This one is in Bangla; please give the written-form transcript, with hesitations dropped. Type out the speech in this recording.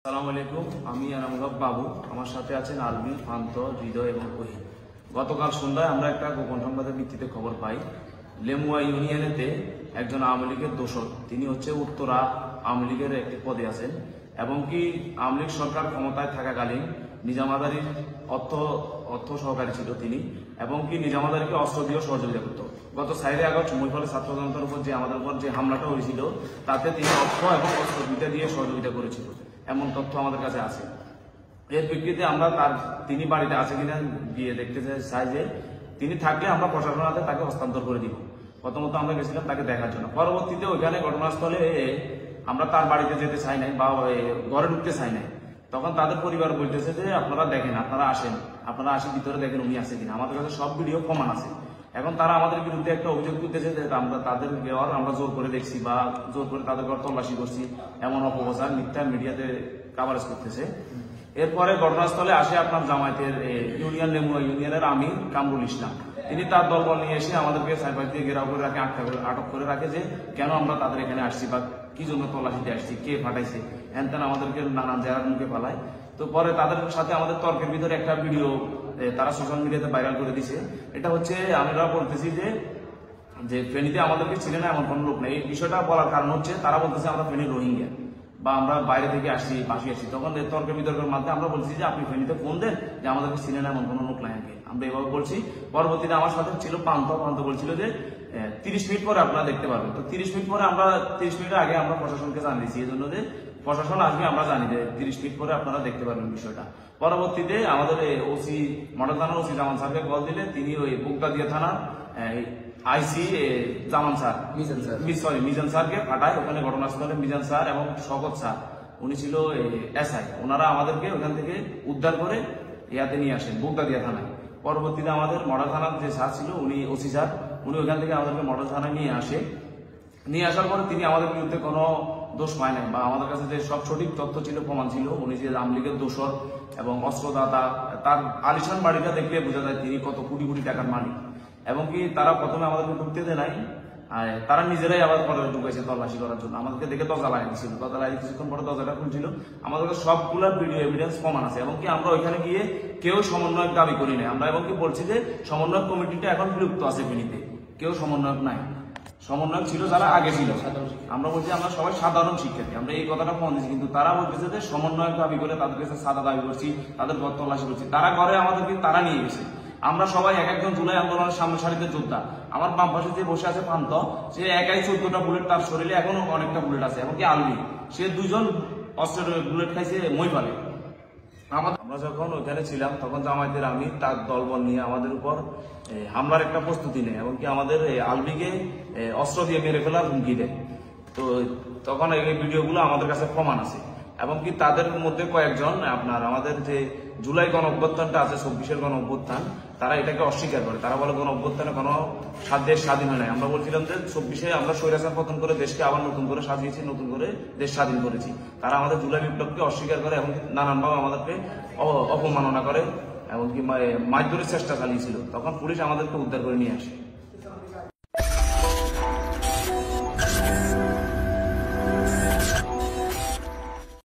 আসসালামু আলাইকুম, আমি আনামুল বাবু। আমার সাথে আছেন আলবি, পান্ত, হৃদয় এবং কহিন। গতকাল সন্ধ্যায় আমরা একটা গোপন সংবাদের ভিত্তিতে খবর পাই, লেমুয়া ইউনিয়নেতে একজন আওয়ামী লীগের দোসর, তিনি হচ্ছে উত্তরা আওয়ামী লীগের একটি পদে আছেন এবং কি আওয়ামী লীগ সরকার ক্ষমতায় থাকাকালীন নিজামাদারির অর্থ সহকারী ছিল তিনি, এবং কি নিজামাদারিকে অস্ত্র দিয়ে সহযোগিতা করত। গত 4 আগস্ট মহিফলে ছাত্র জনতার উপর যে আমাদের উপর যে হামলাটা হয়েছিল, তাতে তিনি অর্থ এবং অস্ত্র দুইটা দিয়ে সহযোগিতা করেছিল, এমন তথ্য আমাদের কাছে আছে। এর প্রেক্ষিতে আমরা তিনি বাড়িতে আছে কিনা গিয়ে দেখতে চাই যে তিনি থাকলে আমরা প্রশাসনের হাতে তাকে হস্তান্তর করে দিব। প্রথমত আমরা গেছিলাম তাকে দেখার জন্য। পরবর্তীতে ওইখানে ঘটনাস্থলে আমরা তার বাড়িতে যেতে চাই নাই বা ঘরে ঢুকতে চাই নাই। তখন তাদের পরিবার বলতেছে যে আপনারা দেখেন, আপনারা আসেন ভিতরে দেখেন উনি আছে কিনা। আমাদের কাছে সব ভিডিও প্রমাণ আছে। এখন তারা আমাদের বিরুদ্ধে একটা অভিযোগ করতেছে যে আমরা তাদের ঘর আমরা জোর করে দেখছি বা জোর করে তাদের ঘর তল্লাশি করছি, এমন অপপ্রচার মিথ্যা মিডিয়াতে কাভারেজ করতেছে। এরপরে ঘটনাস্থলে আসে আপনার জামায়াতের লেমুয়া ইউনিয়নের আমির কামরুল ইসলাম। তিনি তার দলবল নিয়ে এসে আমাদেরকে সাইবার দিয়ে ঘেরাও করে রাখে, আটক করে রাখে যে কেন আমরা তাদের এখানে আসছি বা কি জন্য তল্লাশিতে আসছি, কে ফাটাইছে, হ্যান আমাদেরকে নানান জায়গার মুখে পালায়। তো পরে তাদের সাথে আমাদের তর্কের ভিতরে একটা ভিডিও তারা সোশ্যাল মিডিয়াতে ভাইরাল করে দিছে। এটা হচ্ছে আমরা বলতেছি যে ফেনীতে আমাদেরকে ছিল না এমন কোনো লোক নেই। এই বিষয়টা বলার কারণ হচ্ছে তারা বলতেছে আমরা ফেনী রোহিঙ্গা বা আমরা বাইরে থেকে আসছি, বাসি আসছি। তখন তর্ক বিতর্কের মাধ্যমে আমরা বলছি যে আপনি ফেনীতে ফোন দেন যে আমাদেরকে ছিলেন এমন কোনো লোক নাই। আমরা এভাবে বলছি। পরবর্তীতে আমার সাথে ছিল পান্ত বলছিল যে 30 মিনিট পরে আপনারা দেখতে পারবেন। তো 30 মিনিট পরে 30 মিনিটের আগে আমরা প্রশাসনকে জানিয়েছি, এই জন্য যে প্রশাসন আসবে আমরা জানি যে 30 মিনিট পরে আপনারা দেখতে পারবেন বিষয়টা। পরবর্তীতে আমাদের ওসি মডেল থানার ওসি জামান স্যারকে কল দিলে তিনি ওই বুকদাদিয়া থানার আইসি জামান স্যার মিজান স্যারকে পাঠায়। ওখানে ঘটনাস্থলে মিজান স্যার এবং শওকত স্যার, উনি ছিল এসআই, ওনারা আমাদেরকে ওখান থেকে উদ্ধার করে ইয়াতে নিয়ে আসেন বুকদাদিয়া থানায়। পরবর্তীতে আমাদের মডেল থানার যে স্যার ছিল, উনি ওসি স্যার, উনি ওখান থেকে আমাদেরকে মডেল থানায় নিয়ে আসার পরে তিনি আমাদের বিরুদ্ধে কোনো দোষ পায় নাই বা আমাদের কাছে যে সব সঠিক তথ্য ছিল, প্রমাণ ছিল, উনি যে আওয়ামী লীগের দোসর এবং অস্ত্রদাতা, তার আলিশান বাড়িটা দেখলে বোঝা যায় তিনি কত কোটি কোটি টাকার মালিক। এবং কি তারা প্রথমে আমাদেরকে ঢুকতে দেয় নাই, তারা নিজেরাই আবার পরে ঢুকেছে তল্লাশি করার জন্য। আমাদেরকে দেখে দরজা লাগিয়ে দিচ্ছিল, দরজা লাগিয়ে কিছুক্ষণ পরে দরজাটা খুলছিল। আমাদের সবগুলোর ভিডিও এভিডেন্স প্রমাণ আছে। এবং কি আমরা ওইখানে গিয়ে কেউ সমন্বয়ক দাবি করি নাই। আমরা এবং কি বলছি যে সমন্বয়ক কমিটিটা এখন বিলুপ্ত আছে ফেনীতে, কেউ সমন্বয়ক নাই। সমন্বয়ক ছিল যারা আগে ছিল, আমরা বলছি আমরা সবাই সাধারণ শিক্ষার্থী, আমরা এই কথাটা ফোন দিচ্ছি। কিন্তু তারা বলতেছে যে সমন্বয়ক দাবি করে তাদের কাছে সাদা দাবি করছি, তাদের ঘর তল্লাশি করছি। তারা ঘরে আমাদেরকে তারা নিয়ে গেছে। আমরা সবাই এক একজন জুলাই আন্দোলনের সামনে সারিতে যোদ্ধা। আমার বাম পাশে যে বসে আছে পান্ত, সে একাই 14টা বুলেট, তার শরীরে এখনো অনেকটা বুলেট আছে। এমনকি আলবি, সে 2জন অস্ত্রের বুলেট খাইছে মহিপালে। আমরা যখন ওইখানে ছিলাম তখন জামায়াতের আমির তার দলবল নিয়ে আমাদের উপর হামলার একটা প্রস্তুতি নেয় এবং কি আমাদের আলবিকে অস্ত্র দিয়ে মেরে ফেলার হুমকি দেয়। তো তখন এই ভিডিওগুলো আমাদের কাছে প্রমাণ আছে। এবং কি তাদের মধ্যে কয়েকজন আপনার আমাদের যে জুলাই গণ অভ্যুত্থানটা আছে, 24-এর গণ অভ্যুত্থান, তারা এটাকে অস্বীকার করে। তারা বলে গণ অভ্যুত্থানে কোনো দেশ স্বাধীন হয় নাই। আমরা বলছিলাম যে 24-এ আমরা স্বৈরাচার পতন করে দেশকে আবার নতুন করে সাজিয়েছি, নতুন করে দেশ স্বাধীন করেছি। তারা আমাদের জুলাই বিপ্লবকে অস্বীকার করে এবং নানানভাবে আমাদেরকে অপমাননা করে এবং কি মারধরের চেষ্টা চালিয়েছিল। তখন পুলিশ আমাদেরকে উদ্ধার করে নিয়ে আসে।